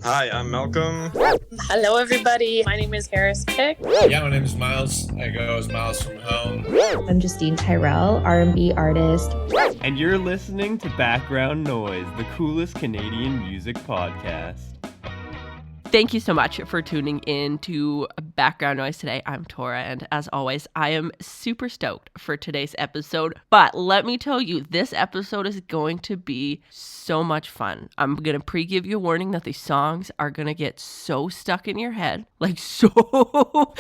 Hi, I'm Malcolm. Hello, everybody. My name is Harris Pick. Yeah, my name is Miles. I go as Miles from Home. I'm Justine Tyrell, R&B artist. And you're listening to Background Noise, the coolest Canadian music podcast. Thank you so much for tuning in to Background Noise today. I'm Tora, and as always, I am super stoked for today's episode. But let me tell you, this episode is going to be so much fun. I'm going to pre-give you a warning that these songs are going to get so stuck in your head, like so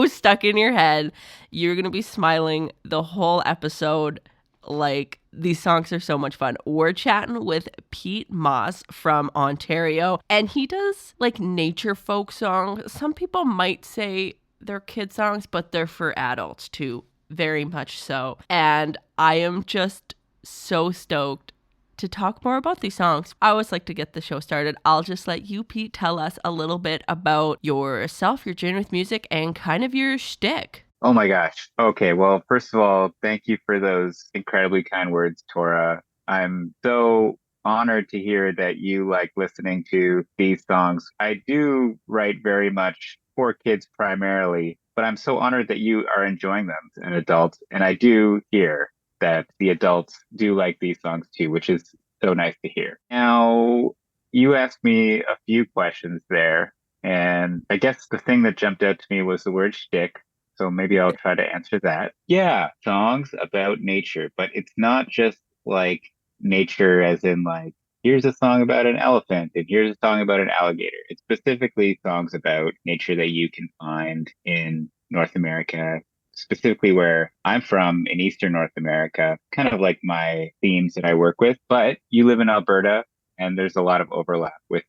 stuck in your head. You're going to be smiling the whole episode. Like, these songs are so much fun. We're chatting with Pete Moss from Ontario, and he does like nature folk songs. Some people might say they're kid songs, but they're for adults too, very much so. And I am just so stoked to talk more about these songs. I always like to get the show started. I'll just let you, Pete, tell us a little bit about yourself, your journey with music, and kind of your shtick. Oh my gosh. Okay. Well, first of all, thank you for those incredibly kind words, Tora. I'm so honored to hear that you like listening to these songs. I do write very much for kids primarily, but I'm so honored that you are enjoying them as an adult. And I do hear that the adults do like these songs too, which is so nice to hear. Now, you asked me a few questions there, and I guess the thing that jumped out to me was the word shtick. So maybe I'll try to answer that. Yeah, songs about nature, but it's not just like nature as in like, here's a song about an elephant and here's a song about an alligator. It's specifically songs about nature that you can find in North America, specifically where I'm from in Eastern North America, kind of like my themes that I work with. But you live in Alberta, and there's a lot of overlap with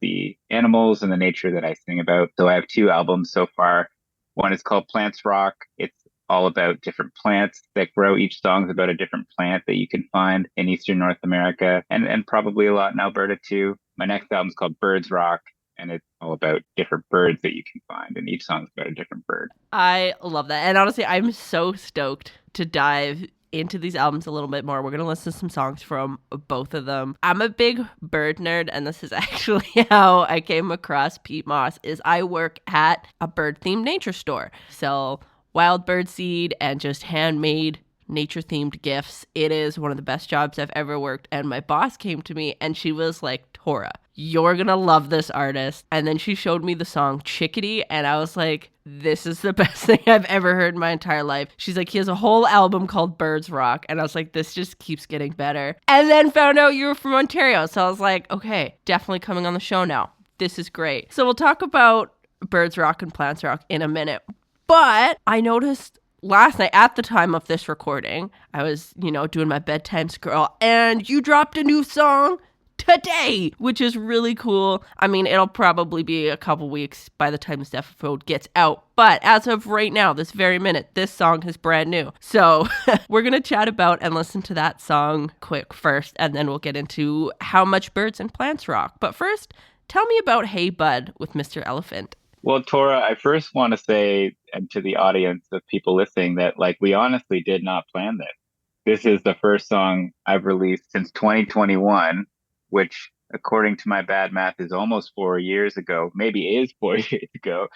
the animals and the nature that I sing about. So I have 2 albums so far. One is called Plants Rock. It's all about different plants that grow. Each song's about a different plant that you can find in Eastern North America and probably a lot in Alberta too. My next album's called Birds Rock, and it's all about different birds that you can find, and each song's about a different bird. I love that. And honestly, I'm so stoked to dive into these albums a little bit more. We're going to listen to some songs from both of them. I'm a big bird nerd, and this is actually how I came across Pete Moss. Is I work at a bird-themed nature store. Sell wild bird seed and just handmade nature-themed gifts. It is one of the best jobs I've ever worked, and my boss came to me and she was like, Tora, you're gonna love this artist. And then she showed me the song Chickadee, and I was like, this is the best thing I've ever heard in my entire life. She's like, he has a whole album called Birds Rock, and I was like, this just keeps getting better. And then found out you were from Ontario, so I was like, okay, definitely coming on the show now. This is great. So we'll talk about Birds Rock and Plants Rock in a minute. But I noticed last night, at the time of this recording, I was, doing my bedtime scroll, and you dropped a new song today, which is really cool. I mean, it'll probably be a couple weeks by the time this episode gets out, but as of right now, this very minute, this song is brand new. So we're going to chat about and listen to that song quick first, and then we'll get into how much birds and plants rock. But first, tell me about Hey Bud with Mr. Elephant. Well, Tora, I first want to say, and to the audience of people listening, that we honestly did not plan this. This is the first song I've released since 2021, which, according to my bad math, is almost 4 years ago, maybe is 4 years ago.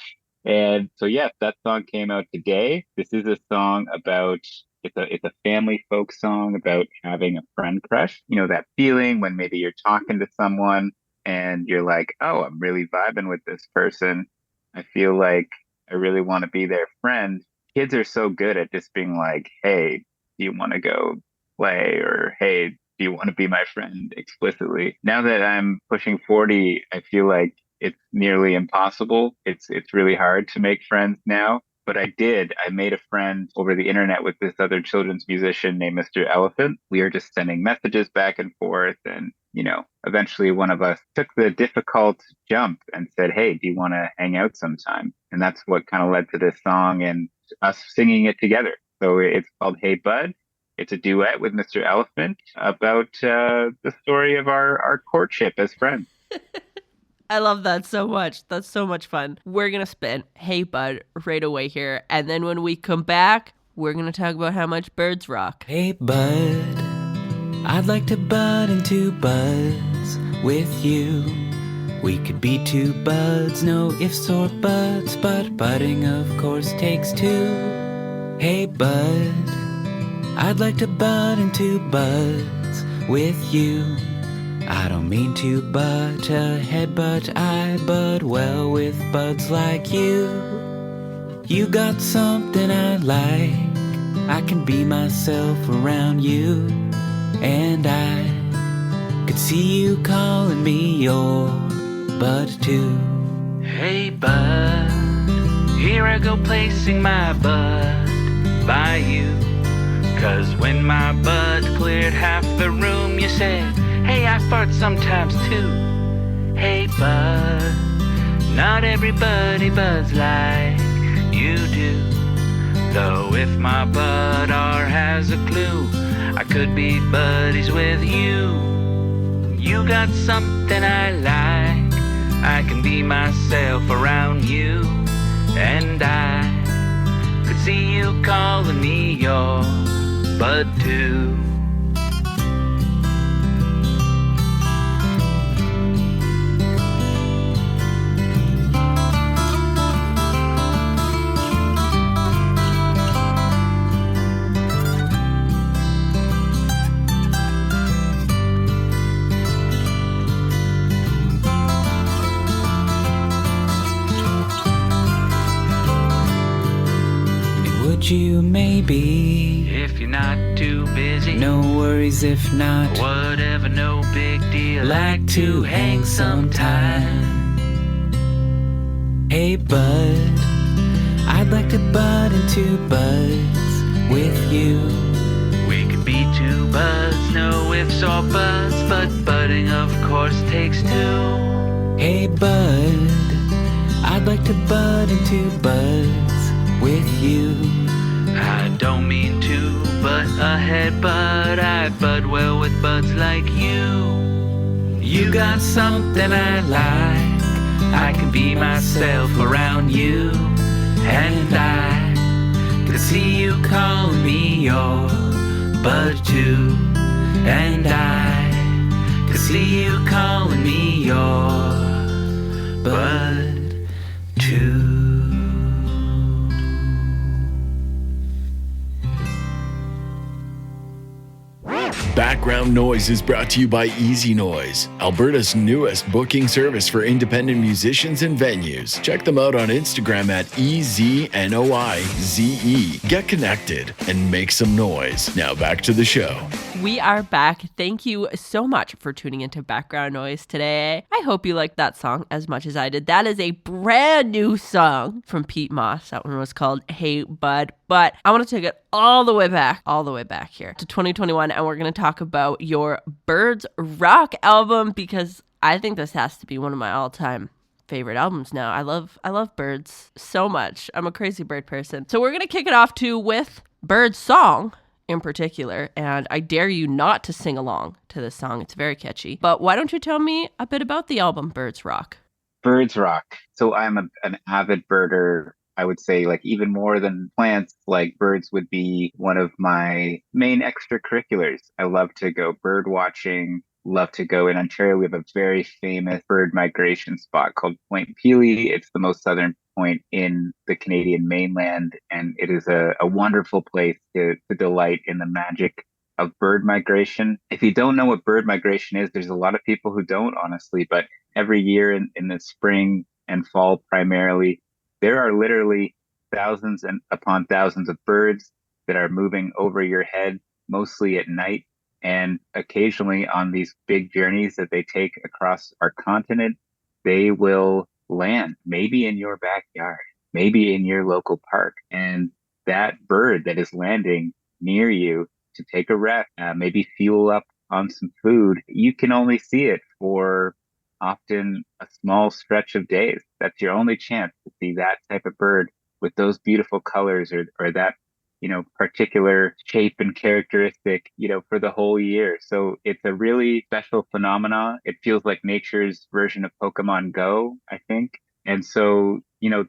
And so, yes, that song came out today. This is a song about, it's a family folk song about having a friend crush. You know, that feeling when maybe you're talking to someone and you're like, oh, I'm really vibing with this person. I feel like I really want to be their friend. Kids are so good at just being like, hey, do you want to go play? Or, hey, do you want to be my friend explicitly? Now that I'm pushing 40, I feel like it's nearly impossible. It's really hard to make friends now. But I made a friend over the internet with this other children's musician named Mr. Elephant. We are just sending messages back and forth. And, eventually one of us took the difficult jump and said, hey, do you want to hang out sometime? And that's what kind of led to this song and us singing it together. So it's called Hey Bud. It's a duet with Mr. Elephant about the story of our courtship as friends. I love that so much. That's so much fun. We're going to spin Hey Bud right away here. And then when we come back, we're going to talk about how much birds rock. Hey bud, I'd like to bud into buds with you. We could be two buds, no ifs or buts, but budding of course takes two. Hey bud, I'd like to bud into buds with you. I don't mean to butt ahead, but I bud well with buds like you. You got something I like, I can be myself around you. And I could see you calling me your bud too. Hey bud, here I go placing my bud by you. 'Cause when my bud cleared half the room, you said, hey, I fart sometimes too. Hey bud, not everybody buds like you do. Though if my bud has a clue, I could be buddies with you. You got something I like, I can be myself around you. And I could see you calling me your bud too. You maybe, if you're not too busy, no worries if not, whatever, no big deal, like to hang sometime. Hey bud, I'd like to bud into buds with you. We could be two buds, no ifs or buts, but budding of course takes two. Hey bud, I'd like to bud into buds with you. I don't mean to butt ahead, but I bud well with buds like you. You got something I like, I can be myself around you. And I could see you calling me your bud too. And I could see you calling me your bud too. Background Noise is brought to you by Easy Noise, Alberta's newest booking service for independent musicians and venues. Check them out on Instagram at EZNOIZE. Get connected and make some noise. Now back to the show. We are back. Thank you so much for tuning into Background Noise today. I hope you liked that song as much as I did. That is a brand new song from Pete Moss. That one was called Hey Bud. But I want to take it all the way back here to 2021, and we're going to talk about your Birds Rock album, because I think this has to be one of my all-time favorite albums now. I love birds so much. I'm a crazy bird person. So we're going to kick it off with Bird's song in particular, and I dare you not to sing along to this song. It's very catchy. But why don't you tell me a bit about the album Birds Rock? Birds Rock. So I'm an avid birder. I would say, like, even more than plants, like birds would be one of my main extracurriculars. I love to go bird watching, love to go in Ontario. We have a very famous bird migration spot called Point Pelee. It's the most southern point in the Canadian mainland, and it is a wonderful place to delight in the magic of bird migration. If you don't know what bird migration is, there's a lot of people who don't, honestly, but every year in the spring and fall primarily, there are literally thousands and upon thousands of birds that are moving over your head, mostly at night, and occasionally on these big journeys that they take across our continent, they will land, maybe in your backyard, maybe in your local park. And that bird that is landing near you to take a rest, maybe fuel up on some food, you can only see it for often a small stretch of days. That's your only chance to see that type of bird with those beautiful colors or that, particular shape and characteristic, for the whole year. So it's a really special phenomena. It feels like nature's version of Pokemon Go, I think. And so,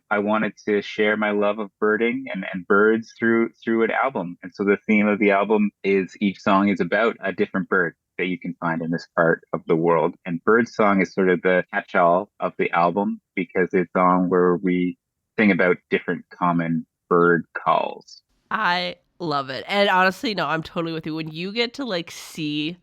I wanted to share my love of birding and birds through an album. And so the theme of the album is each song is about a different bird. that you can find in this part of the world. And Birdsong is sort of the catch-all of the album because it's a song where we sing about different common bird calls. I love it. And honestly, no, I'm totally with you. When you get to like see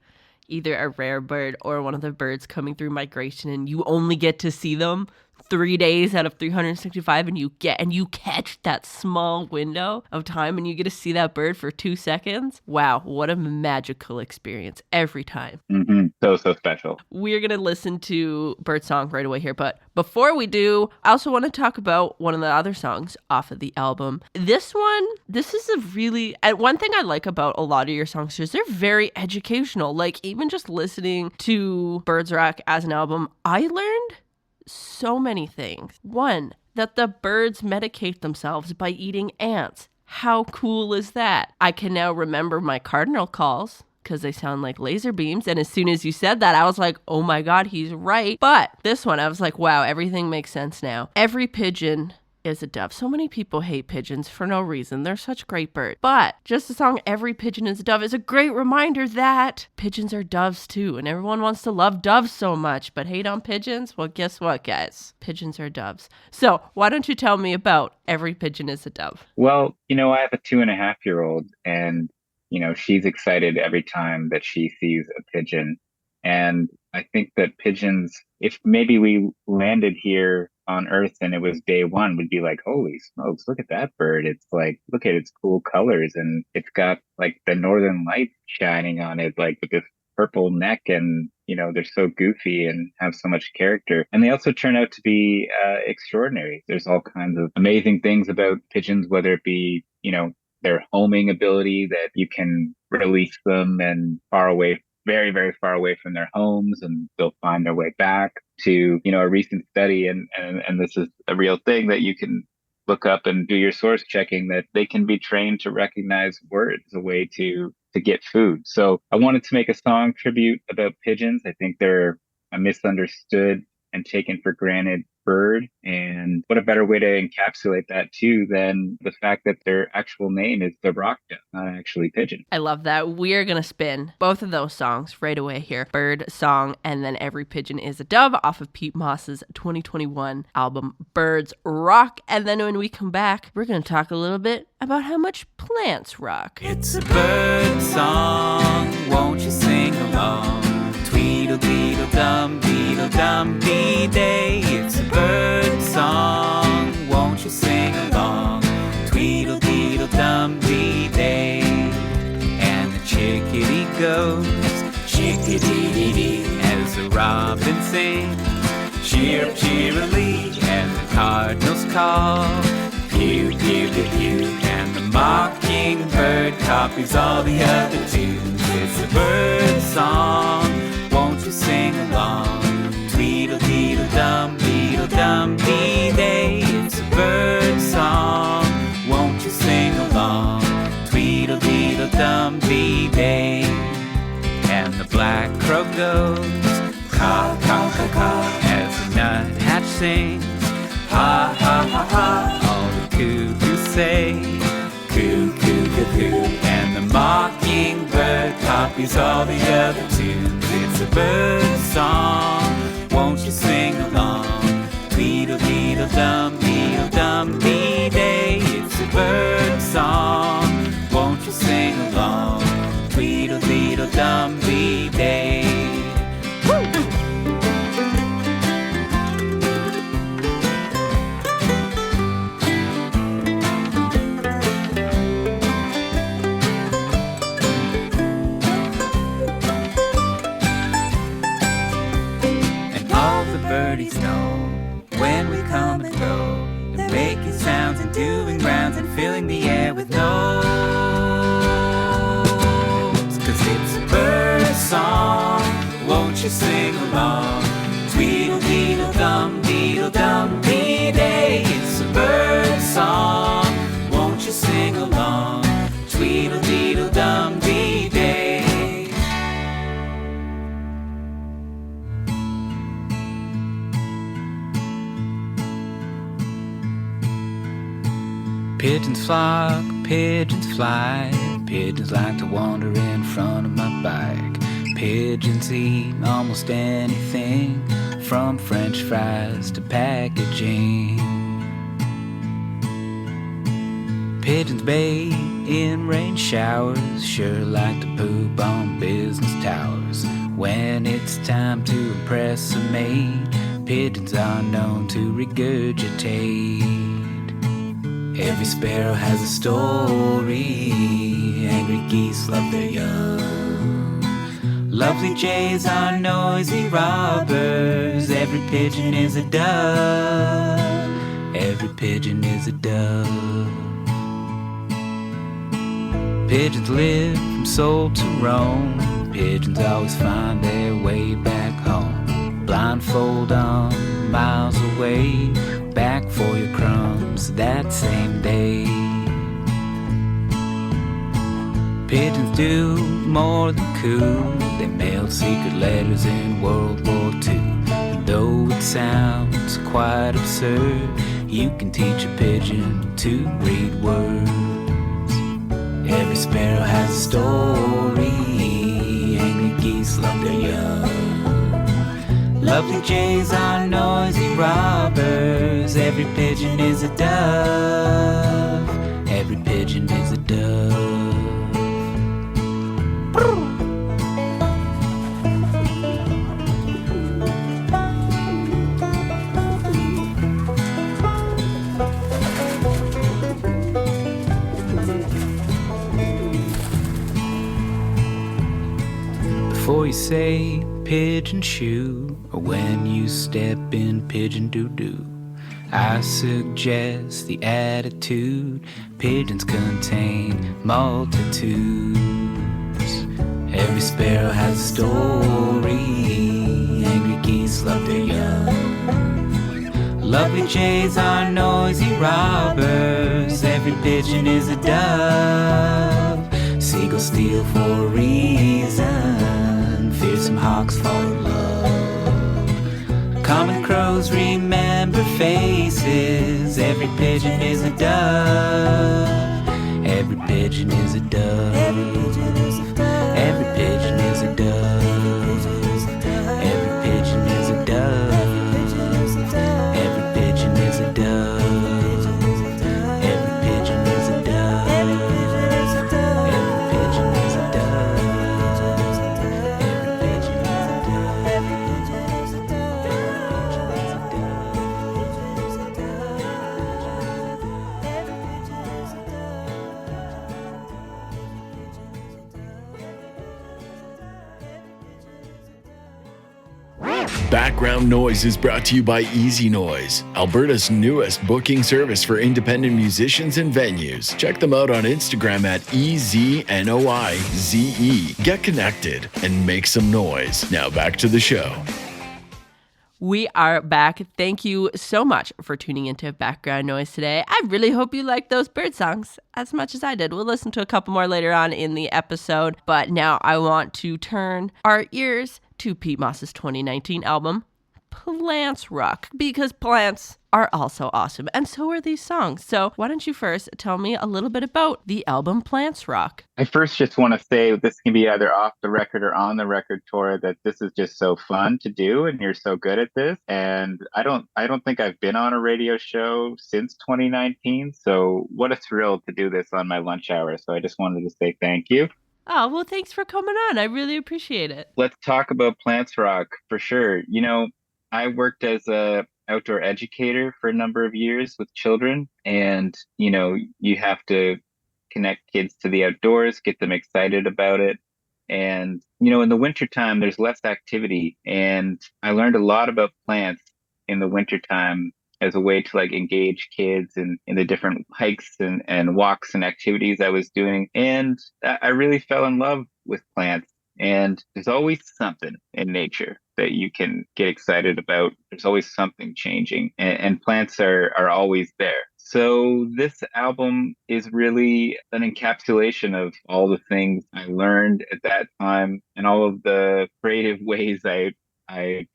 either a rare bird or one of the birds coming through migration and you only get to see them 3 days out of 365 and you catch that small window of time and you get to see that bird for 2 seconds. Wow, what a magical experience every time. Mm-hmm. So special. We're going to listen to Birdsong right away here, but before we do, I also want to talk about one of the other songs off of the album. This is a really, and one thing I like about a lot of your songs is they're very educational. Like even just listening to Birds Rock as an album, I learned so many things. One, that the birds medicate themselves by eating ants. How cool is that? I can now remember my cardinal calls because they sound like laser beams. And as soon as you said that, I was like, oh my God, he's right. But this one, I was like, wow, everything makes sense now. Every pigeon is a dove. So many people hate pigeons for no reason. They're such great birds. But just the song Every Pigeon is a Dove is a great reminder that pigeons are doves too. And everyone wants to love doves so much, but hate on pigeons? Well, guess what, guys? Pigeons are doves. So why don't you tell me about Every Pigeon is a Dove? Well, I have a 2.5-year-old and, she's excited every time that she sees a pigeon. And I think that pigeons, if maybe we landed here on Earth and it was day one, we'd be like, holy smokes, look at that bird. It's like, look at its cool colors. And it's got like the northern lights shining on it, like with this purple neck. And, they're so goofy and have so much character. And they also turn out to be extraordinary. There's all kinds of amazing things about pigeons, whether it be, their homing ability, that you can release them and very, very far away from their homes and they'll find their way back, to, a recent study. And this is a real thing that you can look up and do your source checking, that they can be trained to recognize words, a way to get food. So I wanted to make a song tribute about pigeons. I think they're a misunderstood and taken for granted bird. And what a better way to encapsulate that too than the fact that their actual name is the rock dove, not actually pigeon. I love that. We're going to spin both of those songs right away here. Bird Song and then Every Pigeon is a Dove off of Pete Moss's 2021 album Birds Rock. And then when we come back, we're going to talk a little bit about how much plants rock. It's a bird song, won't you sing along? Tweedle-deedle-dum, deedle-dum, dee-day. It's a bird song, won't you sing along? Tweedle-deedle-dum, dee-day. And the chickadee goes, chickadee-dee-dee, as the robin sings, chirp, cheerily, and the cardinals call, pew, pew, pew, pew, and the mockingbird copies all the other tunes. It's a bird song, won't you sing along? Tweedle-deedle-dum, deedle-dum, dee-day. It's a bird song, won't you sing along? Tweedle-deedle-dum, dee-day. And the black crow goes, caw, caw, caw, caw, as the nuthatch sings, ha, ha, ha, ha. All the cuckoos say, coo, coo, coo, coo. And the mockingbird copies all the other tunes. It's a bird song, won't you sing along? Tweedle-deedle-dum, deedle-dum, dee-day. It's a bird song, won't you sing along? Tweedle-deedle-dum, dee-day. Birdies know when we come and go, and making sounds and doing rounds and filling the air with notes. 'Cause it's a bird song, won't you sing along? Tweedle-deedle-dum, deedle-dum, dee-day. It's a bird song, won't you sing along? Tweedle-deedle-dum, dee-day. Pigeons flock, pigeons fly, pigeons like to wander in front of my bike. Pigeons eat almost anything, from French fries to packaging. Pigeons bathe in rain showers, sure like to poop on business towers. When it's time to impress a maid, pigeons are known to regurgitate. Every sparrow has a story, angry geese love their young. Lovely jays are noisy robbers, every pigeon is a dove, every pigeon is a dove. Pigeons live from soul to roam, pigeons always find their way back home. Blindfold on, miles away, back for your crumbs that same day. Pigeons do more than coo, they mailed secret letters in World War II. And though it sounds quite absurd, you can teach a pigeon to read words. Every sparrow has a story, angry geese love their young. Lovely jays are noisy robbers, every pigeon is a dove, every pigeon is a dove. Before you say pigeon shoe, or when you step in pigeon doo-doo, I suggest the attitude. Pigeons contain multitudes. Every sparrow has a story, angry geese love their young. Lovely jays are noisy robbers, every pigeon is a dove. Seagulls steal for a reason, fearsome hawks fall in love. Common crows remember faces, every pigeon is a dove, every pigeon is a dove, every pigeon is a dove, every pigeon is a dove, every pigeon is a dove, every pigeon is a dove. Background Noise is brought to you by Easy Noise, Alberta's newest booking service for independent musicians and venues. Check them out on Instagram at EZNOIZE. Get connected and make some noise. Now back to the show. We are back. Thank you so much for tuning into Background Noise today. I really hope you liked those bird songs as much as I did. We'll listen to a couple more later on in the episode, but now I want to turn our ears to Pete Moss's 2019 album, Plants Rock, because plants are also awesome, and so are these songs. So why don't you first tell me a little bit about the album Plants Rock? I first just want to say this can be either off the record or on the record, Tora, that this is just so fun to do, and you're so good at this. And I don't think I've been on a radio show since 2019. So what a thrill to do this on my lunch hour. So I just wanted to say thank you. Oh, well, thanks for coming on. I really appreciate it. Let's talk about Plants Rock for sure. You know, I worked as a outdoor educator for a number of years with children, and you know, you have to connect kids to the outdoors, get them excited about it. And you know, in the wintertime there's less activity, and I learned a lot about plants in the wintertime as a way to like engage kids in the different hikes and walks and activities I was doing. And I really fell in love with plants. And there's always something in nature that you can get excited about. There's always something changing, and plants are always there. So this album is really an encapsulation of all the things I learned at that time and all of the creative ways I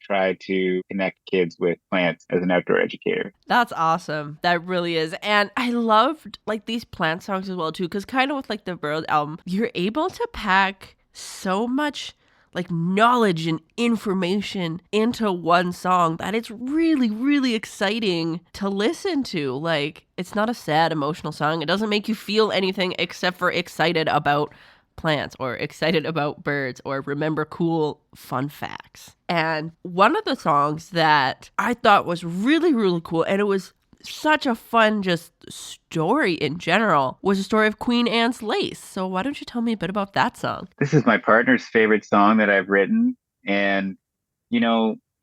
try to connect kids with plants as an outdoor educator. That's awesome. That really is. And I loved like these plant songs as well too, because kind of with like the Bird album, you're able to pack so much like knowledge and information into one song that it's really, really exciting to listen to. Like, it's not a sad, emotional song. It doesn't make you feel anything except for excited about plants or excited about birds or remember cool fun facts. And one of the songs that I thought was really, really cool, and it was such a fun just story in general, was the story of Queen Anne's Lace. So why don't you tell me a bit about that song? This is my partner's favorite song that I've written. And,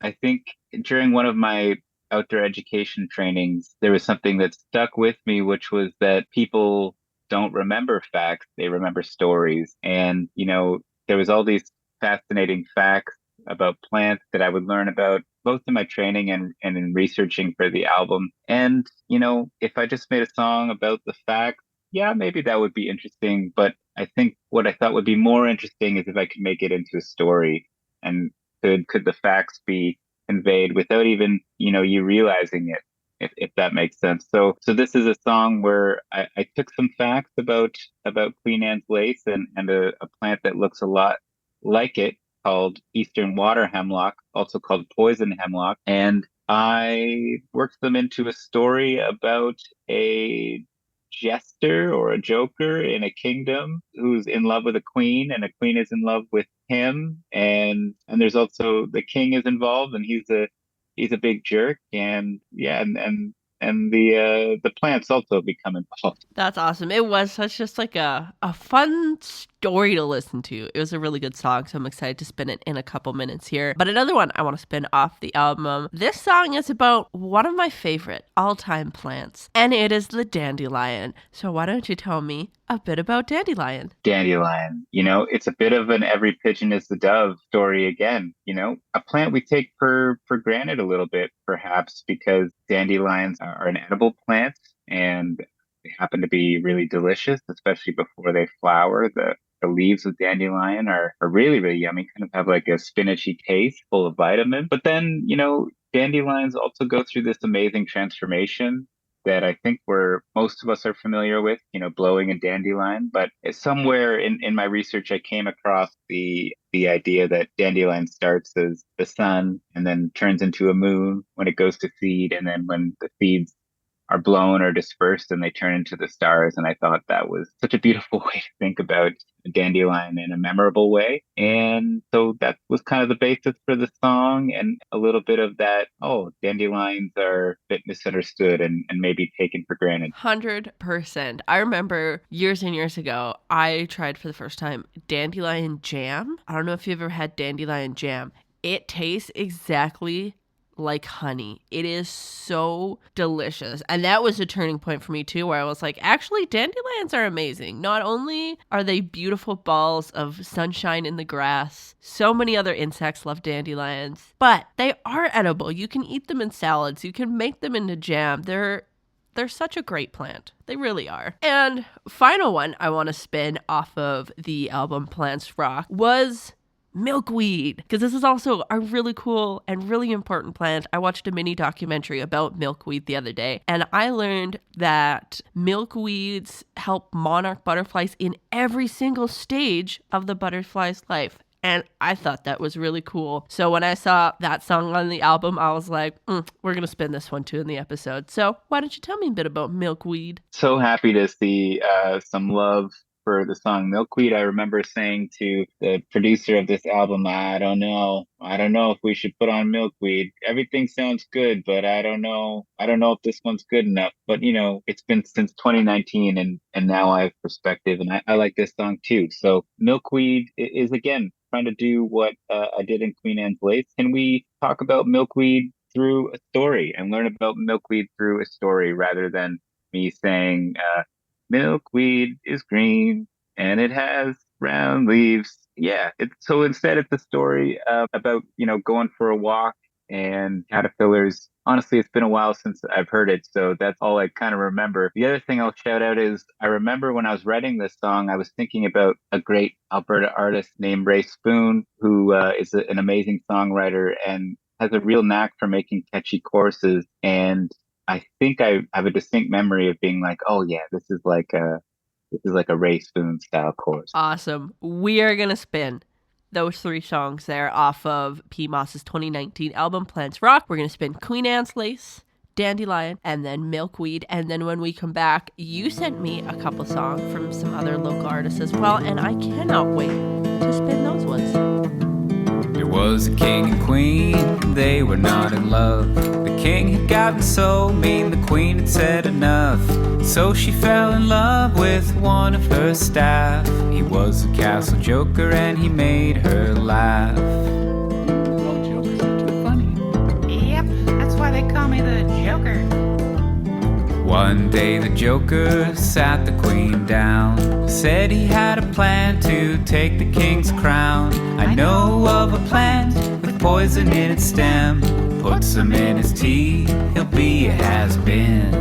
I think during one of my outdoor education trainings, there was something that stuck with me, which was that people don't remember facts, they remember stories. And, there was all these fascinating facts about plants that I would learn about both in my training and in researching for the album. And, if I just made a song about the facts, yeah, maybe that would be interesting. But I think what I thought would be more interesting is if I could make it into a story, and could the facts be conveyed without even, you realizing it, if that makes sense. So this is a song where I took some facts about Queen Anne's lace and a plant that looks a lot like it, called Eastern water hemlock, also called poison hemlock. And I worked them into a story about a jester or a joker in a kingdom who's in love with a queen, and a queen is in love with him. And there's also the king is involved, and he's a big jerk. And yeah, and the plants also become involved. That's awesome. It was such just like a fun story to listen to. It was a really good song, so I'm excited to spin it in a couple minutes here. But another one I want to spin off the album. This song is about one of my favorite all-time plants, and it is the dandelion. So why don't you tell me a bit about dandelion? Dandelion, it's a bit of an every pigeon is the dove story again. A plant we take for granted a little bit, perhaps, because dandelions are an edible plant and they happen to be really delicious, especially before they flower. The leaves of dandelion are really, really yummy, kind of have like a spinachy taste, full of vitamin. But then, dandelions also go through this amazing transformation that I think most of us are familiar with, blowing a dandelion. But somewhere in my research, I came across the idea that dandelion starts as the sun and then turns into a moon when it goes to seed. And then when the seeds are blown or dispersed and they turn into the stars. And I thought that was such a beautiful way to think about a dandelion in a memorable way. And so that was kind of the basis for the song, and a little bit of that, dandelions are a bit misunderstood and maybe taken for granted. 100%. I remember years and years ago, I tried for the first time dandelion jam. I don't know if you've ever had dandelion jam. It tastes exactly like honey. It is so delicious. And that was a turning point for me too, where I was like, actually, dandelions are amazing. Not only are they beautiful balls of sunshine in the grass, so many other insects love dandelions, but they are edible. You can eat them in salads. You can make them into jam. They're such a great plant. They really are. And final one I want to spin off of the album Plants Rock was milkweed, because this is also a really cool and really important plant. I watched a mini documentary about milkweed the other day, and I learned that milkweeds help monarch butterflies in every single stage of the butterfly's life. And I thought that was really cool. So when I saw that song on the album, I was like, we're going to spin this one too in the episode. So why don't you tell me a bit about milkweed? So happy to see some love for the song Milkweed. I remember saying to the producer of this album, I don't know if we should put on Milkweed. Everything sounds good, but I don't know if this one's good enough. But it's been since 2019, and now I have perspective, and I like this song too. So Milkweed is again trying to do what I did in Queen Anne's Lace. Can we talk about milkweed through a story and learn about milkweed through a story, rather than me saying milkweed is green and it has brown leaves? Yeah. So instead, it's a story about, going for a walk and caterpillars. Honestly, it's been a while since I've heard it, so that's all I kind of remember. The other thing I'll shout out is I remember when I was writing this song, I was thinking about a great Alberta artist named Ray Spoon, who is an amazing songwriter and has a real knack for making catchy choruses. And I think I have a distinct memory of being like, oh yeah, this is like a Ray Spoon style chorus. Awesome. We are going to spin those 3 songs there off of P. Moss's 2019 album Plants Rock. We're going to spin Queen Anne's Lace, Dandelion, and then Milkweed. And then when we come back, you sent me a couple songs from some other local artists as well, and I cannot wait to spin those ones. There was a king and queen, they were not in love. The king had gotten so mean, the queen had said enough. So she fell in love with one of her staff. He was a castle joker and he made her laugh. Well, jokers are too funny. Yep, that's why they call me the Joker. One day the joker sat the queen down, said he had a plan to take the king's crown. I know of a plant with poison in its stem. Put some in his tea, he'll be a has-been.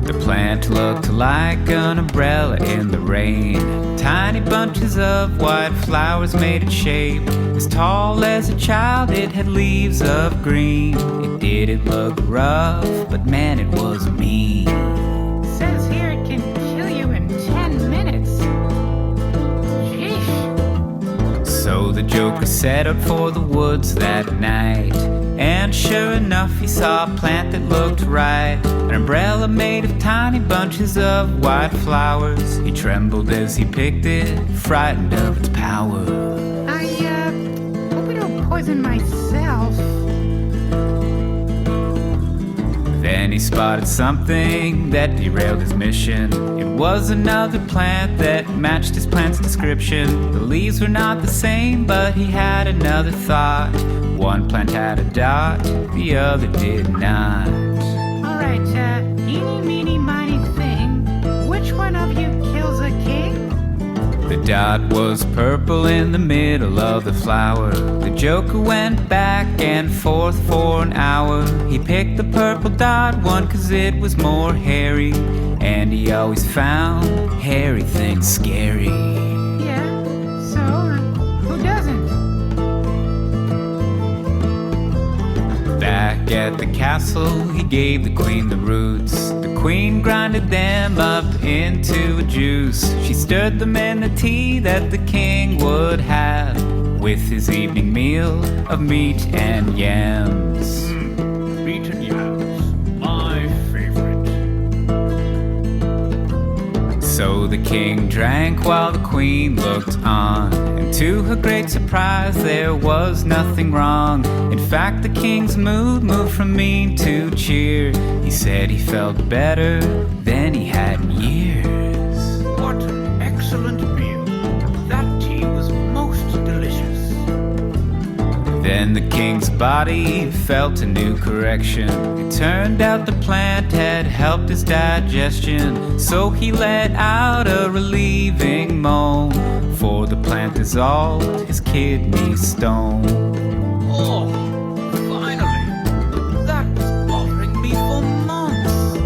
The plant looked like an umbrella in the rain. Tiny bunches of white flowers made its shape. As tall as a child, it had leaves of green. It didn't look rough, but man, it was mean. Says here it can kill you in 10 minutes. Sheesh. So the joker set out for the woods that night. And sure enough, he saw a plant that looked right. An umbrella made of tiny bunches of white flowers. He trembled as he picked it, frightened of its power. I hope I don't poison myself. Then he spotted something that derailed his mission. It was another plant that matched his plant's description. The leaves were not the same, but he had another thought. One plant had a dot, the other did not. Alright, eeny, meeny, miny thing. Which one of you kills a king? The dot was purple in the middle of the flower. The joker went back and forth for an hour. He picked the purple dot one 'cause it was more hairy. And he always found hairy things scary. Yeah, so who doesn't? Back at the castle, he gave the queen the roots. The queen grinded them up into a juice. She stirred them in the tea that the king would have with his evening meal of meat and yams. Meat and yams, my favorite. So the king drank while the queen looked on, and to her great surprise there was nothing wrong. In fact, the king's mood moved from mean to cheer. He said he felt better than he had in years. What an excellent meal. That tea was most delicious. Then the king's body felt a new correction. It turned out the plant had helped his digestion. So he let out a relieving moan, for the plant dissolved his kidney stone. Oh, finally! That was bothering me for months.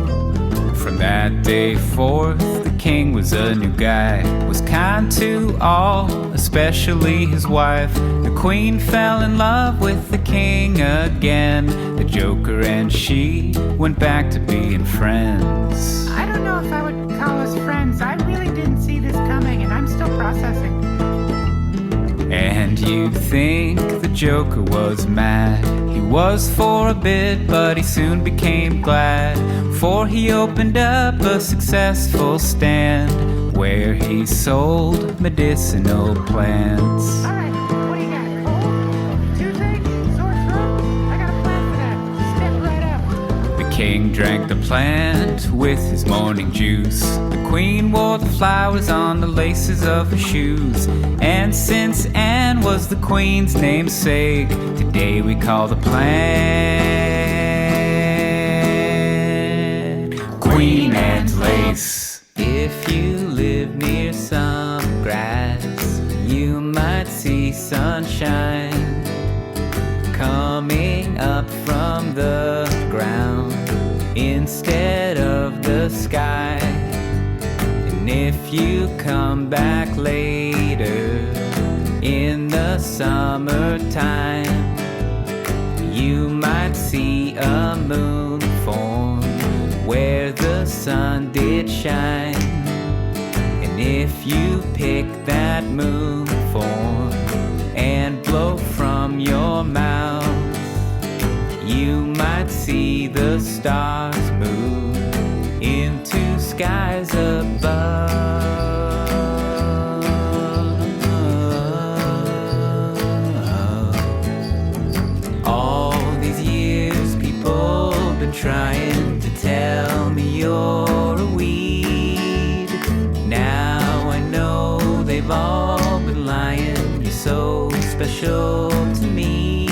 From that day forth, the king was a new guy. Was kind to all, especially his wife. The queen fell in love with the king again. The joker and she went back to being friends. I don't know if I would call us friends. I really didn't see this coming, and I'm still processing. And you'd think the joker was mad. He was for a bit, but he soon became glad. For he opened up a successful stand where he sold medicinal plants. Alright, what do you got? Cold? Toothache? Sore throat? I got a plan for that. Step right up. The king drank the plant with his morning juice. The queen wore the flowers on the laces of her shoes. And since Anne was the queen's namesake, today we call the plant Queen Anne's Lace. If you live near some grass, you might see sunshine coming up from the ground instead of the sky. And if you come back later in the summertime, you might see a moon form where the sun did shine. And if you pick that moon form and blow from your mouth, you might see the stars move into skies above. All these years people been trying to tell me you're a weed. Now I know they've all been lying. You're so special to me.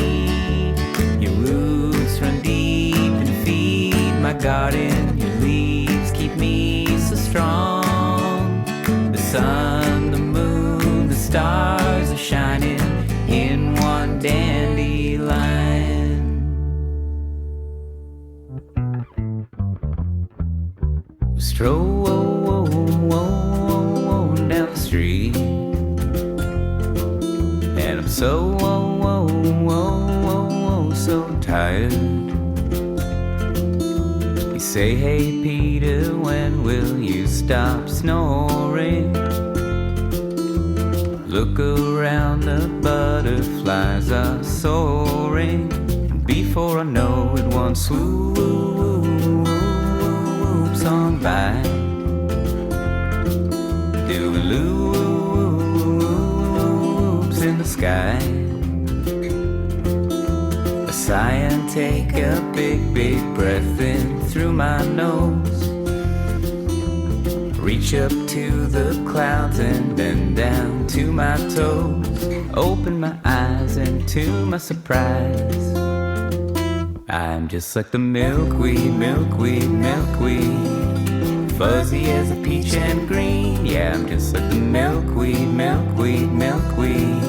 Your roots run deep and feed my garden. Your leaves keep me so strong. The sun, the moon, the stars are shining in one dandelion. Stroll down the street, and I'm so tired. You say, hey Peter, when will you stop snoring? Look around, the butterflies are soaring, and before I know it, one swoops on by, doing loops in the sky. I sigh and take a big breath in through my nose, reach up to the clouds and then down to my toes. Open my eyes and to my surprise, I'm just like the milkweed, milkweed, milkweed, fuzzy as a peach and green. Yeah, I'm just like the milkweed, milkweed, milkweed.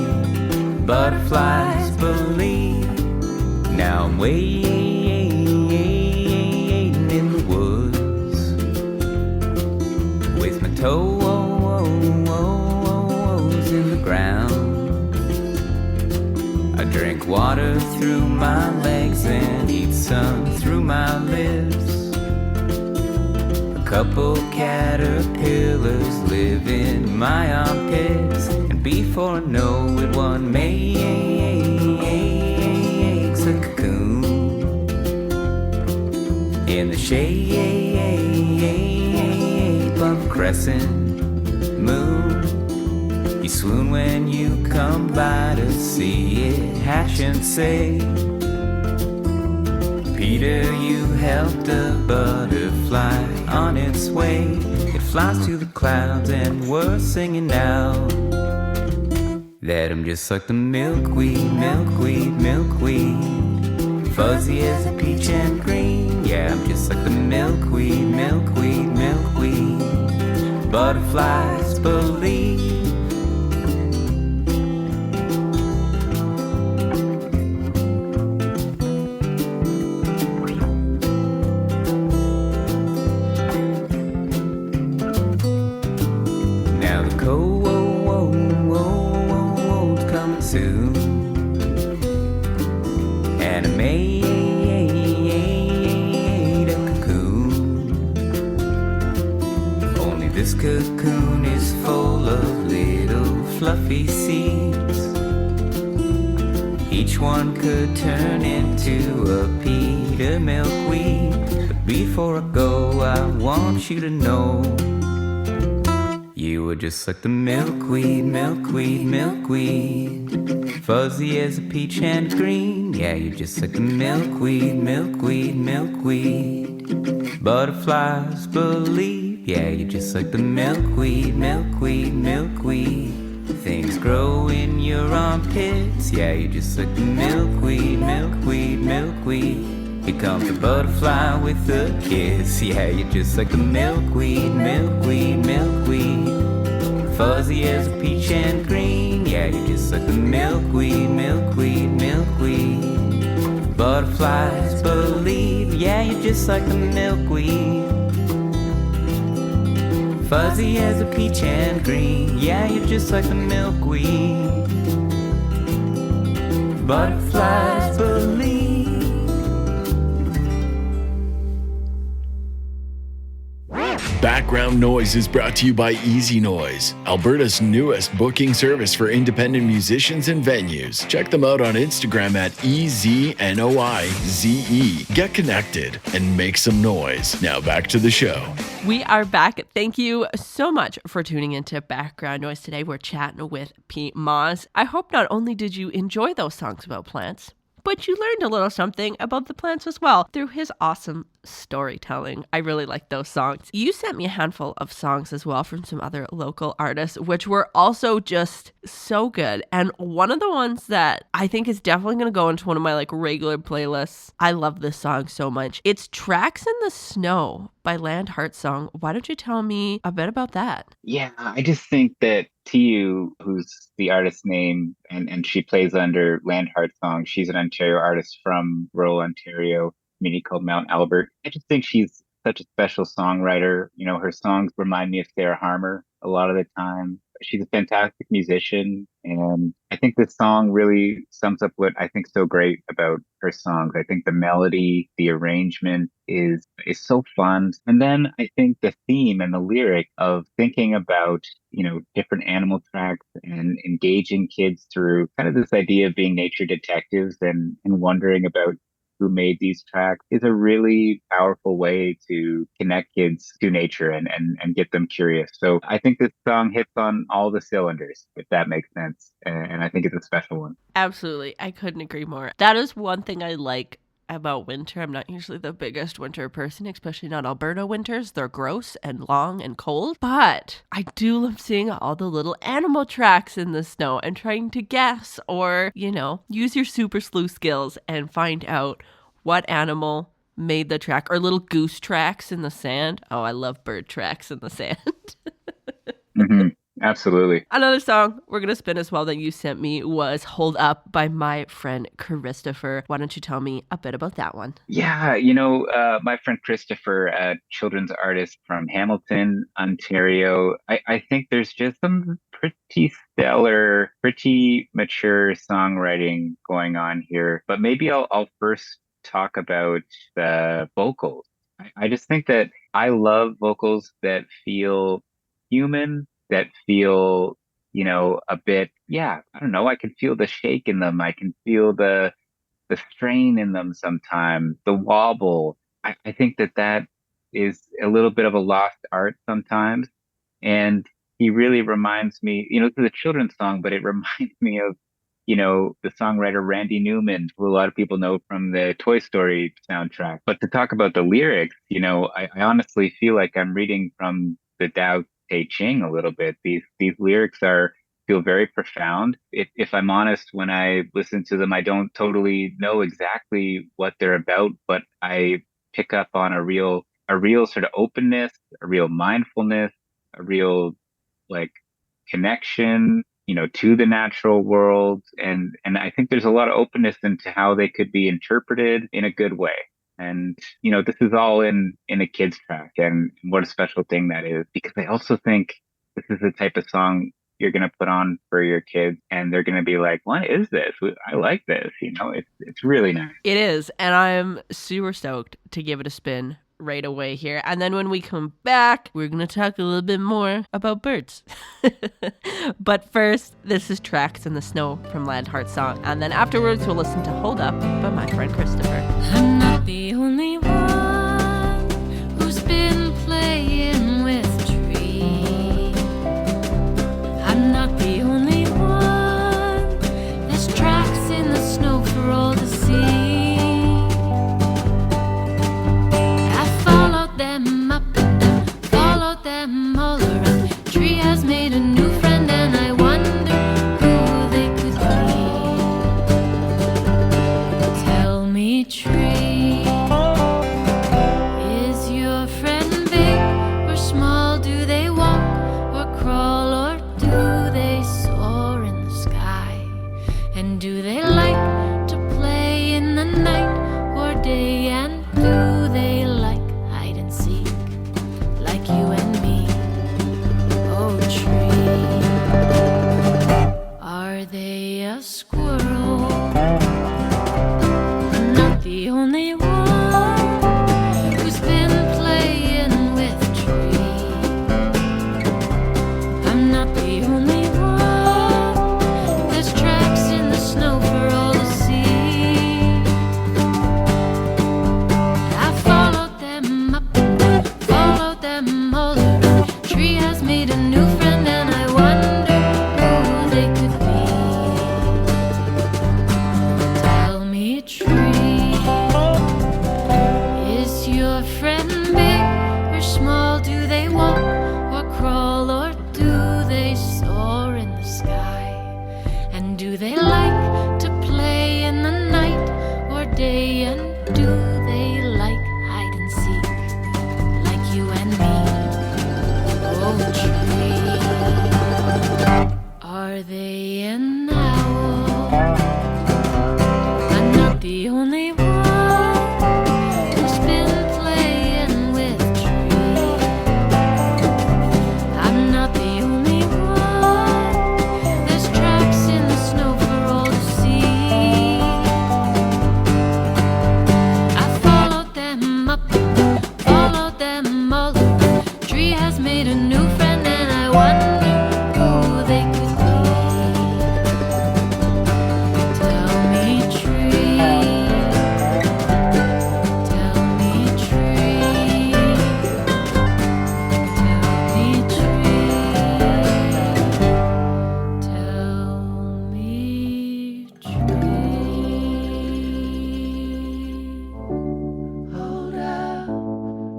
Butterflies believe. Now I'm waiting in the woods with my toes in the ground. I drink water through my legs and eat sun through my lips. A couple caterpillars live in my armpits, and before I know it, one makes a cocoon in the shape of a crescent moon. You swoon when you come by to see it hatch and say, Peter, you helped a butterfly on its way. It flies to the clouds and we're singing now that I'm just like the milkweed, milkweed, milkweed, fuzzy as a peach and green. Yeah, I'm just like the milkweed, milkweed, milkweed. Butterflies believe. Now the cold's coming soon, and I made a cocoon. Only this cocoon is full of little fluffy seeds. Each one could turn into a Peter milkweed. But before I go, I want you to know you were just like the milkweed, milkweed, milkweed, fuzzy as a peach and green. Yeah, you're just like the milkweed, milkweed, milkweed. Butterflies believe. Yeah, you're just like the milkweed, milkweed, milkweed. Things grow in your armpits. Yeah, you're just like the milkweed, milkweed, milkweed. Here comes the butterfly with a kiss. Yeah, you're just like the milkweed, milkweed, milkweed, fuzzy as a peach and green. Yeah, you're just like the milkweed, milkweed, milkweed. Butterflies believe. Yeah, you're just like the milkweed, fuzzy as a peach and green. Yeah, you're just like the milkweed. Butterflies believe. Background Noise is brought to you by Easy Noise, Alberta's newest booking service for independent musicians and venues. Check them out on Instagram at EZNOIZE. Get connected and make some noise. Now back to the show. We are back. Thank you so much for tuning into Background Noise today. We're chatting with Pete Moss. I hope not only did you enjoy those songs about plants, but you learned a little something about the plants as well through his awesome storytelling. I really like those songs. You sent me a handful of songs as well from some other local artists, which were also just so good. And one of the ones that I think is definitely going to go into one of my regular playlists. I love this song so much. It's Tracks in the Snow by Land Heart Song. Why don't you tell me a bit about that? Yeah, I just think that Tiu, who's the artist's name, and she plays under Land Heart Song. She's an Ontario artist from rural Ontario, community called Mount Albert. I just think she's such a special songwriter. Her songs remind me of Sarah Harmer a lot of the time. She's a fantastic musician, and I think this song really sums up what I think so great about her songs. I think the melody, the arrangement is so fun. And then I think the theme and the lyric of thinking about, different animal tracks and engaging kids through kind of this idea of being nature detectives and wondering about who made these tracks is a really powerful way to connect kids to nature and get them curious. So I think this song hits on all the cylinders, if that makes sense. And I think it's a special one. Absolutely. I couldn't agree more. That is one thing I like about winter. I'm not usually the biggest winter person, especially not Alberta winters. They're gross and long and cold, but I do love seeing all the little animal tracks in the snow and trying to guess or, use your super sleuth skills and find out what animal made the track, or little goose tracks in the sand. Oh, I love bird tracks in the sand. Mm-hmm. Absolutely. Another song we're going to spin as well that you sent me was Hold Up by my friend Christopher. Why don't you tell me a bit about that one? Yeah, my friend Christopher, a children's artist from Hamilton, Ontario, I think there's just some pretty stellar, pretty mature songwriting going on here. But maybe I'll first talk about the vocals. I just think that I love vocals that feel human, that feel, a bit, I don't know, I can feel the shake in them. I can feel the strain in them sometimes, the wobble. I think that is a little bit of a lost art sometimes. And he really reminds me, this is a children's song, but it reminds me of, the songwriter Randy Newman, who a lot of people know from the Toy Story soundtrack. But to talk about the lyrics, I honestly feel like I'm reading from the Tao Te Ching a little bit. These lyrics feel very profound. If I'm honest, when I listen to them, I don't totally know exactly what they're about, but I pick up on a real sort of openness, a real mindfulness, a real connection, to the natural world. And I think there's a lot of openness into how they could be interpreted in a good way. And, this is all in a kid's track, and what a special thing that is, because I also think this is the type of song you're going to put on for your kids and they're going to be like, what is this? I like this. It's really nice. It is. And I'm super stoked to give it a spin right away here. And then when we come back, we're going to talk a little bit more about birds. But first, this is Tracks in the Snow from Land Heart Song. And then afterwards, we'll listen to Hold Up by my friend Christopher. I'm not the only one who's been playing with trees. I'm not the only one. There's tracks in the snow for all to see. I followed them up and down, followed them all around. Tree has made a new friend and I wonder who they could be. Tell me, tree, is your friend big or small? Do they walk or crawl, or do they soar in the sky? And do they like to play in the night or day? And do they like hide and seek like you and me? Oh, tree, are they a squirrel? I'm not the only one who's been playing with trees. do they like to play in the night or day? And do they like hide and seek like you and me? Oh, tree, are they an owl? I'm not the only one who's been playing with trees. I'm not the only one. There's tracks in the snow for all to see. I followed them up, followed them all up. Tree has made a new friend, and I wonder who they could be. Tell me, tree. Tell me, tree. Tell me, tree. Tell me, tree. Hold up,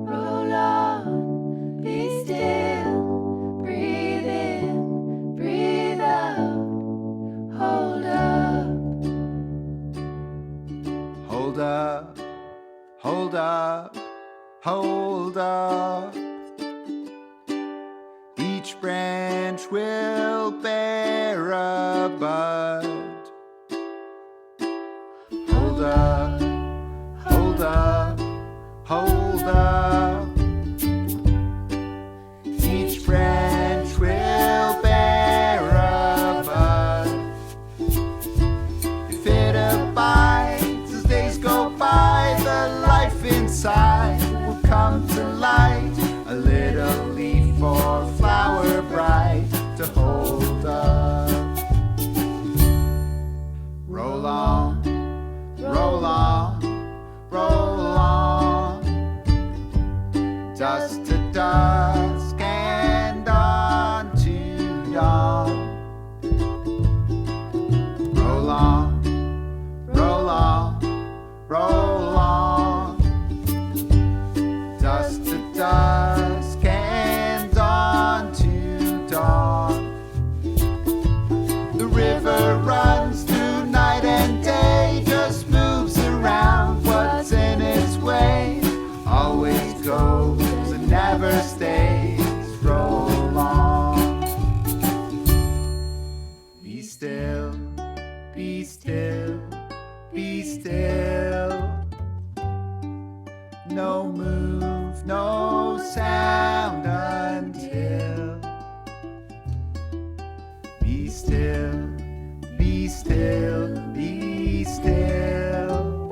roll on, be still, breathe in, breathe out. Hold up. Hold up, hold up, hold up. Each branch will bear a bud. Hold up, hold up, hold up. Each branch will bear a bud. If it abides as days go by, the life inside will come to light. A little leaf or flower bright to hold up. Roll on, roll on, roll on. Dust to dusk and on to dawn. Roll on, roll on, roll on. Dust to dusk and on to dawn. The river runs through night and day, just moves around what's in its way. Always goes and never stays. Roll on. Be still, be still, be still. No move, no sound until. Be still, be still, be still.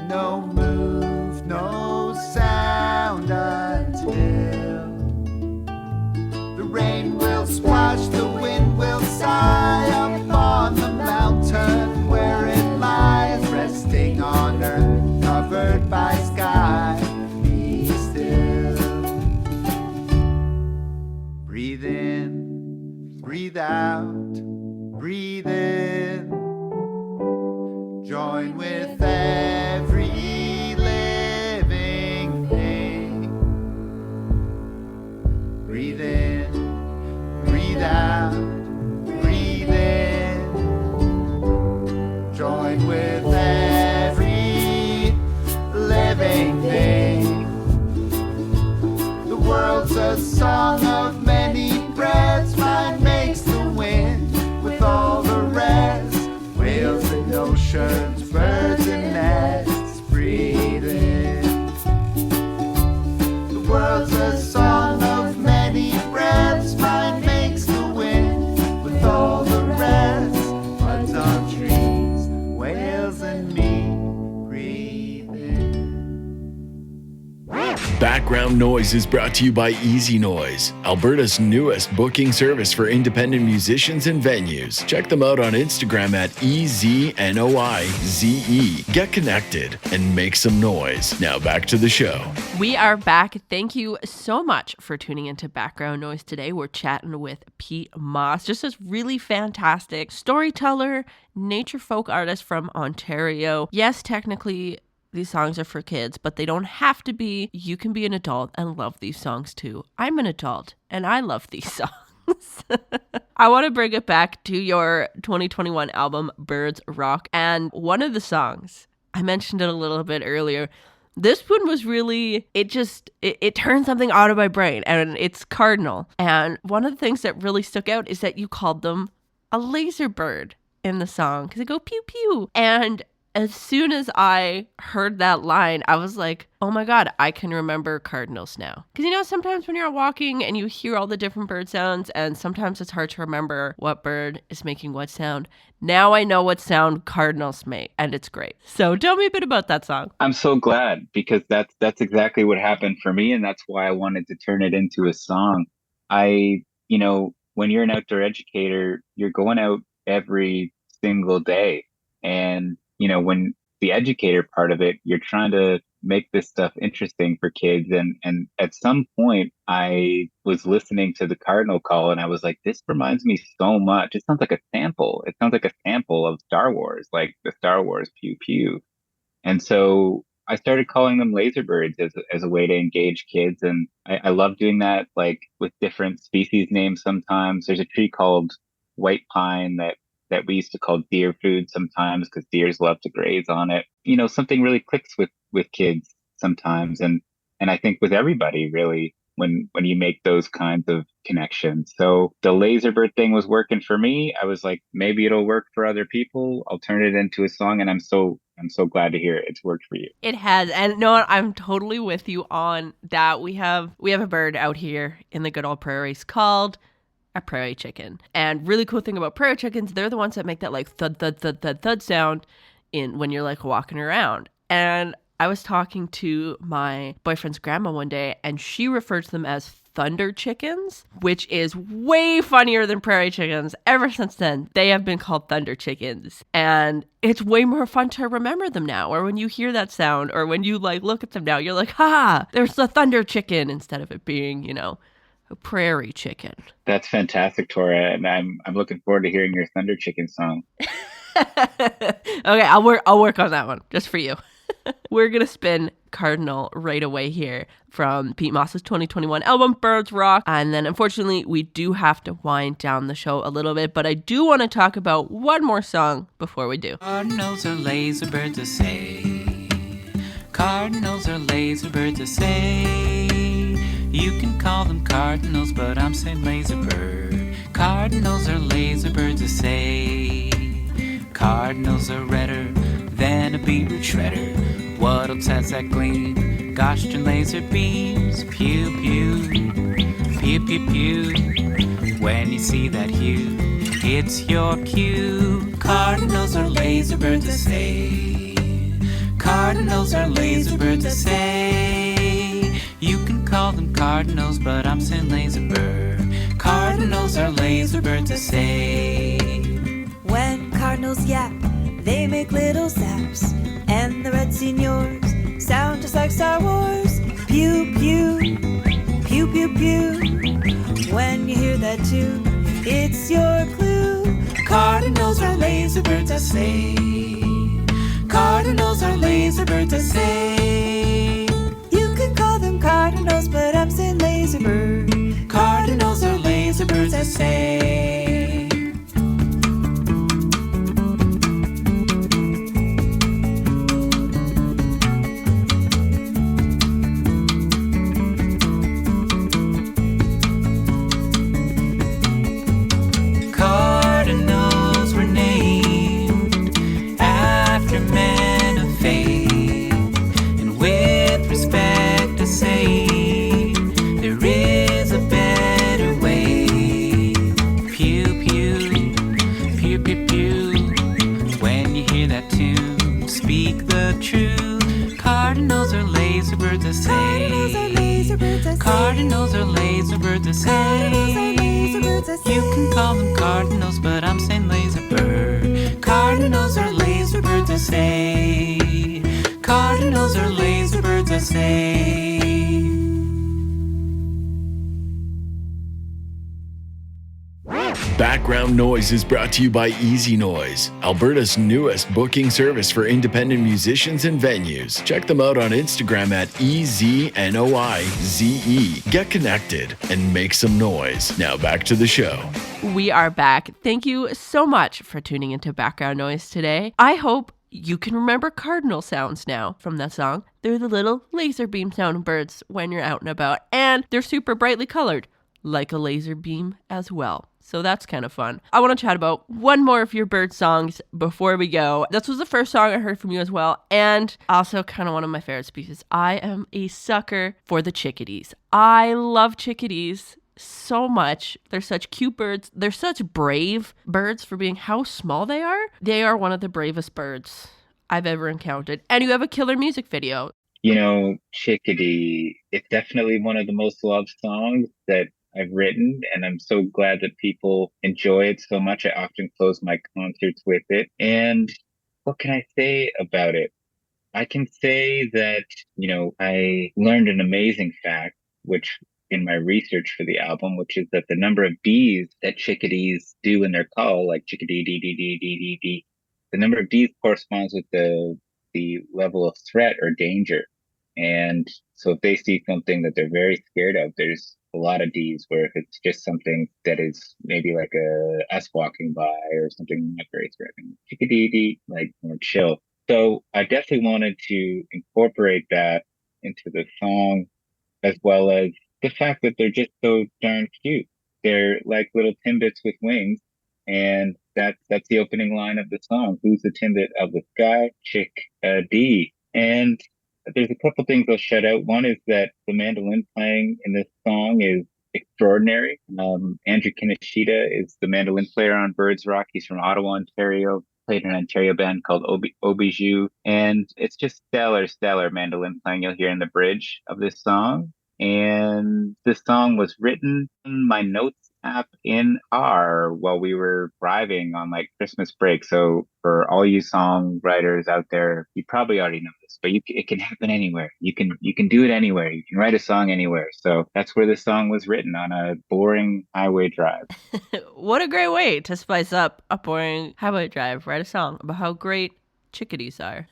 No move, no sound until. The rain will splash, the wind will sigh upon the mountain where it lies, resting on earth, covered by sky. Be still. Breathe in, breathe out, breathe in. Join with every living thing. Breathe in, breathe out, breathe in. Join with every living thing. The world's a song of many breaths. Mine makes the wind with all the rest. Whales and oceans, birds and nests. Breathe in. The world's a song of many breaths. Mine makes the wind with all the rest. Buds on trees, whales and me. Breathe in. Background Noise is brought to you by Easy Noise, Alberta's newest booking service for independent musicians and venues. Check them out on Instagram at EZNOIZE. Get connected and make some noise. Now back to the show. We are back. Thank you so much for tuning into Background Noise today. We're chatting with Pete Moss, just this really fantastic storyteller, nature folk artist from Ontario. Yes, technically these songs are for kids, but they don't have to be. You can be an adult and love these songs too. I'm an adult and I love these songs. I want to bring it back to your 2021 album, Birds Rock. And one of the songs, I mentioned it a little bit earlier. This one was really, it turned something out of my brain, and it's Cardinal. And one of the things that really stuck out is that you called them a laser bird in the song because they go pew pew. And as soon as I heard that line, I was like, oh my God, I can remember cardinals now. Because you know, sometimes when you're walking and you hear all the different bird sounds, and sometimes it's hard to remember what bird is making what sound. Now I know what sound cardinals make, and it's great. So tell me a bit about that song. I'm so glad, because that's exactly what happened for me, and that's why I wanted to turn it into a song. When you're an outdoor educator, you're going out every single day, and when the educator part of it, you're trying to make this stuff interesting for kids. And at some point I was listening to the Cardinal Call and I was like, this reminds me so much. It sounds like a sample. It sounds like a sample of Star Wars, like the Star Wars pew pew. And so I started calling them laser birds as a way to engage kids. And I love doing that, like with different species names. Sometimes there's a tree called white pine that we used to call deer food sometimes because deers love to graze on it. Something really clicks with kids sometimes. And I think with everybody really, when you make those kinds of connections. So the laser bird thing was working for me. I was like, maybe it'll work for other people. I'll turn it into a song. And I'm so glad to hear it's worked for you. It has. And no, I'm totally with you on that. We have a bird out here in the good old prairies called a prairie chicken. And really cool thing about prairie chickens, they're the ones that make that like thud thud thud thud thud sound when you're like walking around. And I was talking to my boyfriend's grandma one day, and she referred to them as thunder chickens, which is way funnier than prairie chickens. Ever since then, they have been called thunder chickens. And it's way more fun to remember them now. Or when you hear that sound, or when you like look at them now, you're like, ha, there's the thunder chicken, instead of it being, a prairie chicken. That's fantastic, Tora, and I'm looking forward to hearing your thunder chicken song. Okay, I'll work on that one just for you. We're gonna spin Cardinal right away here from Pete Moss's 2021 album Birds Rock, and then unfortunately we do have to wind down the show a little bit, but I do want to talk about one more song before we do. Cardinals are laser birds to say. Cardinals are laser birds to say. You can call them cardinals, but I'm saying laser bird. Cardinals are laser birds to say. Cardinals are redder than a beetroot shredder. What else has that gleam? Gosh, darn laser beams. Pew, pew, pew, pew, pew. When you see that hue, it's your cue. Cardinals are laser birds to say. Cardinals are laser birds to say. You can call them cardinals, but I'm saying laser bird. Cardinals are laser birds to say. When cardinals yap, they make little zaps, and the red seniors sound just like Star Wars. Pew, pew, pew, pew, pew. When you hear that tune, it's your clue. Cardinals are laser birds, I say. Cardinals are laser birds, I say. You can call them cardinals, but I'm saying laser bird. Cardinals are laser birds, I say. Cardinals are laser birds, I say. You can call them cardinals, but I'm saying laser bird. Cardinals are laser birds, I say. Cardinals are laser birds, I say. Background Noise is brought to you by Easy Noise, Alberta's newest booking service for independent musicians and venues. Check them out on Instagram at EZNOIZE. Get connected and make some noise. Now back to the show. We are back. Thank you so much for tuning into Background Noise today. I hope you can remember cardinal sounds now from that song. They're the little laser beam sounding birds when you're out and about, and they're super brightly colored, like a laser beam as well. So that's kind of fun. I want to chat about one more of your bird songs before we go. This was the first song I heard from you as well, and also kind of one of my favorites because I am a sucker for the chickadees. I love chickadees so much. They're such cute birds. They're such brave birds for being how small they are. They are one of the bravest birds I've ever encountered. And you have a killer music video. You know, Chickadee, it's definitely one of the most loved songs that I've written, and I'm so glad that people enjoy it so much. I often close my concerts with it. And what can I say about it? I can say that, I learned an amazing fact, which in my research for the album, which is that the number of Ds that chickadees do in their call, like chickadee, dee, dee, dee, dee, dee, dee, the number of Ds corresponds with the level of threat or danger. And so if they see something that they're very scared of, there's a lot of Ds, where if it's just something that is maybe like us walking by or something not very threatening, chickadee, dee, like more chill. So I definitely wanted to incorporate that into the song, as well as the fact that they're just so darn cute. They're like little Timbits with wings, and that's the opening line of the song. Who's the Timbit of the sky? Chick-a-dee. And there's a couple things I'll shout out. One is that the mandolin playing in this song is extraordinary. Andrew Kinoshita is the mandolin player on Birds Rock. He's from Ottawa, Ontario. Played in an Ontario band called Obijou. And it's just stellar mandolin playing you'll hear in the bridge of this song. And this song was written in my notes app in R while we were driving on like Christmas break. So for all you songwriters out there, you probably already know this, but it can happen anywhere. You can do it anywhere. You can write a song anywhere. So that's where this song was written, on a boring highway drive. What a great way to spice up a boring highway drive. Write a song about how great chickadees are.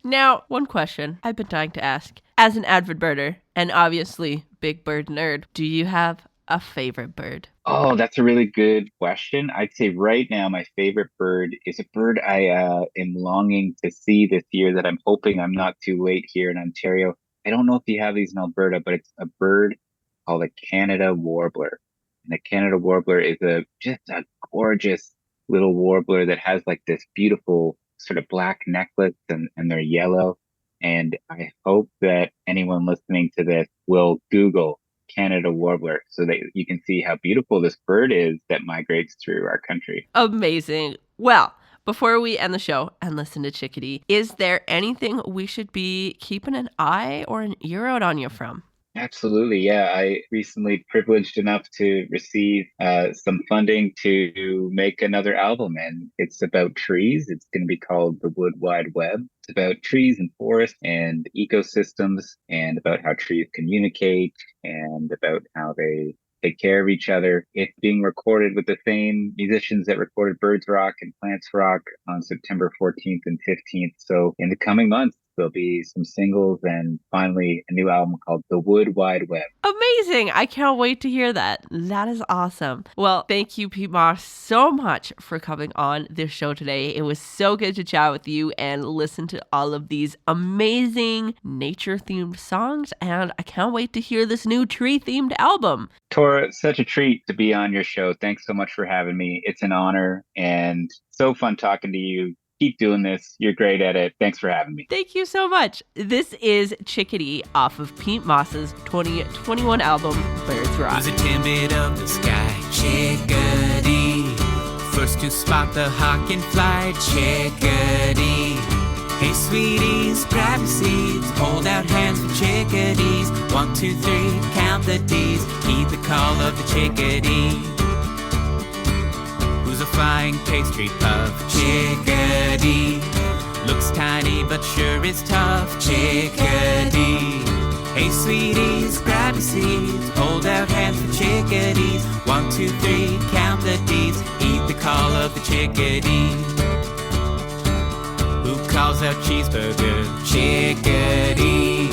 Now, one question I've been dying to ask. As an avid birder, and obviously big bird nerd, do you have a favorite bird? Oh, that's a really good question. I'd say right now my favorite bird is a bird I am longing to see this year, that I'm hoping I'm not too late here in Ontario. I don't know if you have these in Alberta, but it's a bird called a Canada warbler. And the Canada warbler is just a gorgeous little warbler that has like this beautiful sort of black necklace, and they're yellow. And I hope that anyone listening to this will Google Canada warbler so that you can see how beautiful this bird is that migrates through our country. Amazing. Well, before we end the show and listen to Chickadee, is there anything we should be keeping an eye or an ear out on you from? Absolutely. Yeah. I recently privileged enough to receive some funding to make another album, and it's about trees. It's going to be called The Wood Wide Web. It's about trees and forests and ecosystems, and about how trees communicate, and about how they take care of each other. It's being recorded with the same musicians that recorded Birds Rock and Plants Rock on September 14th and 15th. So in the coming months, there'll be some singles and finally a new album called The Wood Wide Web. Amazing. I can't wait to hear that. That is awesome. Well, thank you, Pete Moss, so much for coming on this show today. It was so good to chat with you and listen to all of these amazing nature-themed songs, and I can't wait to hear this new tree-themed album. Tora, such a treat to be on your show. Thanks so much for having me. It's an honor and so fun talking to you. Keep doing this. You're great at it. Thanks for having me. Thank you so much. This is Chickadee off of Pete Moss's 2021 album, Birds Rock. Who's a Timbit of the sky? Chickadee. First to spot the hawk and fly. Chickadee. Hey, sweeties, grab your seeds. Hold out hands for chickadees. 1, 2, 3, count the D's. Heed the call of the chickadee. Who's a flying pastry puff? Chickadee. Looks tiny but sure is tough. Chickadee. Hey, sweeties, grab your seeds. Hold out hands for chickadees. 1, 2, 3, count the D's. Heed the call of the chickadee. Who calls out cheeseburger? Chickadee.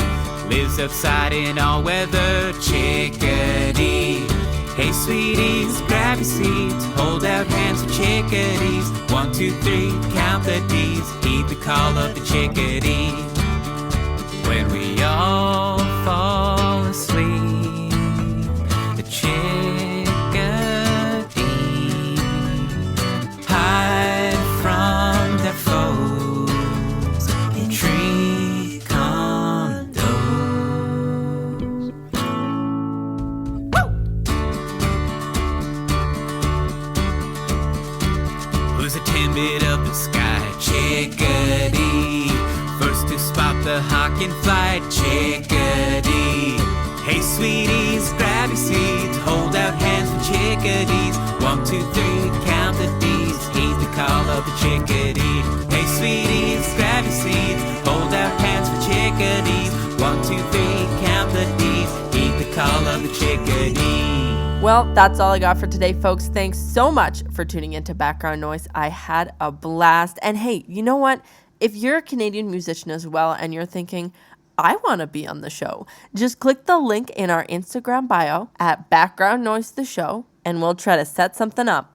Lives outside in all weather. Chickadee. Hey sweeties, grab your seats. Hold out hands for chickadees. 1, 2, 3, count the D's. Heed the call of the chickadee. When we all fall asleep, the chickadee hide from their foes in tree condos. Who's a 10-bit up the sky? Chickadee. First to spot the hawk in flight. Chickadee. Hey sweeties, grab your seats. Hold out hands for chickadees. 1, 2, 3, count the D's. Heed the call of the chickadee. Hey sweeties, grab your seats. Hold out hands for chickadees. 1, 2, 3, count the D's. Heed the call of the chickadee. Well, that's all I got for today, folks. Thanks so much for tuning into Background Noise. I had a blast. And hey, you know what? If you're a Canadian musician as well and you're thinking, I want to be on the show, just click the link in our Instagram bio at Background Noise the Show and we'll try to set something up.